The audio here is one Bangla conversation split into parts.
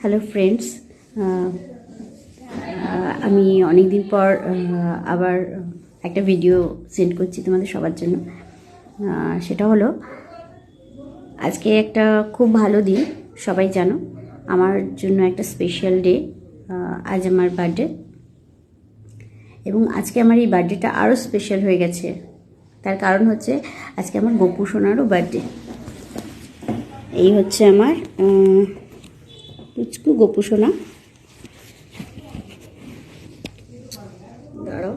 হ্যালো ফ্রেন্ডস, আমি অনেক দিন পর আবার একটা ভিডিও সেন্ড করছি তোমাদের সবার জন্য। সেটা হলো আজকে একটা খুব ভালো দিন, সবাই জানো আমার জন্য একটা স্পেশাল ডে। আজ আমার বার্থডে, এবং আজকে আমার এই বার্থডেটা আরও স্পেশাল হয়ে গেছে। তার কারণ হচ্ছে আজকে আমার গপু সোনারও বার্থডে। এই হচ্ছে আমার পুচকু গপু সোনা। দাঁড়াও,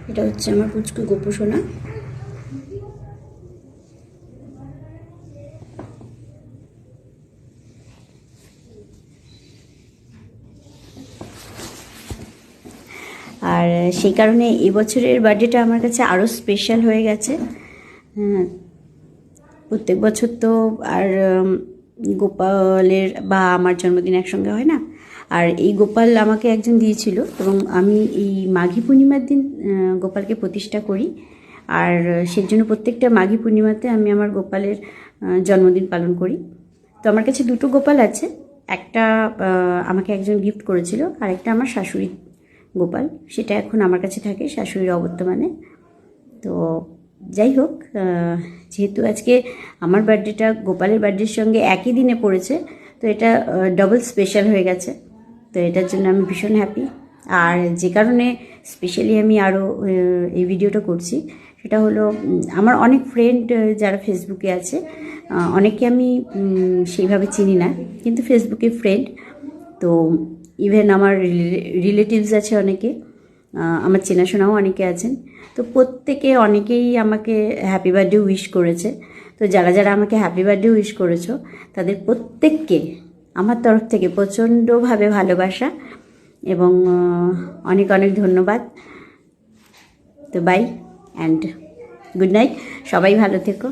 এটা হচ্ছে আমার পুচকু গপু সোনা। আর সেই কারণে এবছরের বার্থডেটা আমার কাছে আরও স্পেশাল হয়ে গেছে। প্রত্যেক বছর তো আর গোপালের বা আমার জন্মদিন একসঙ্গে হয় না। আর এই গোপাল আমাকে একজন দিয়েছিল, এবং আমি এই মাঘী পূর্ণিমার দিন গোপালকে প্রতিষ্ঠা করি। আর সেজন্য প্রত্যেকটা মাঘী পূর্ণিমাতে আমি আমার গোপালের জন্মদিন পালন করি। তো আমার কাছে দুটো গোপাল আছে, একটা আমাকে একজন গিফট করেছিল, আর একটা আমার শাশুড়ি গোপাল, সেটা এখন আমার কাছে থাকে শাশুড়ির অবর্তমানে। তো যাই হোক, যেহেতু আজকে আমার বার্থডেটা গোপালের বার্থডের সঙ্গে একই দিনে পড়েছে, তো এটা ডবল স্পেশাল হয়ে গেছে। তো এটার জন্য আমি ভীষণ হ্যাপি। আর যে কারণে স্পেশালি আমি আরও এই ভিডিওটা করছি, সেটা হলো আমার অনেক ফ্রেন্ড যারা ফেসবুকে আছে, অনেকে আমি সেইভাবে চিনি না, কিন্তু ফেসবুকে ফ্রেন্ড। তো ইভেন আমার রিলেটিভস আছে অনেকে, আমার চেনাশোনাও অনেকে আছেন। তো অনেকেই আমাকে হ্যাপি বার্থডে উইশ করেছে। তো যারা যারা আমাকে হ্যাপি বার্থডে উইশ করেছো, তাদের প্রত্যেককে আমার তরফ থেকে প্রচণ্ডভাবে ভালোবাসা এবং অনেক অনেক ধন্যবাদ। তো বাই অ্যান্ড গুড নাইট, সবাই ভালো থেকো।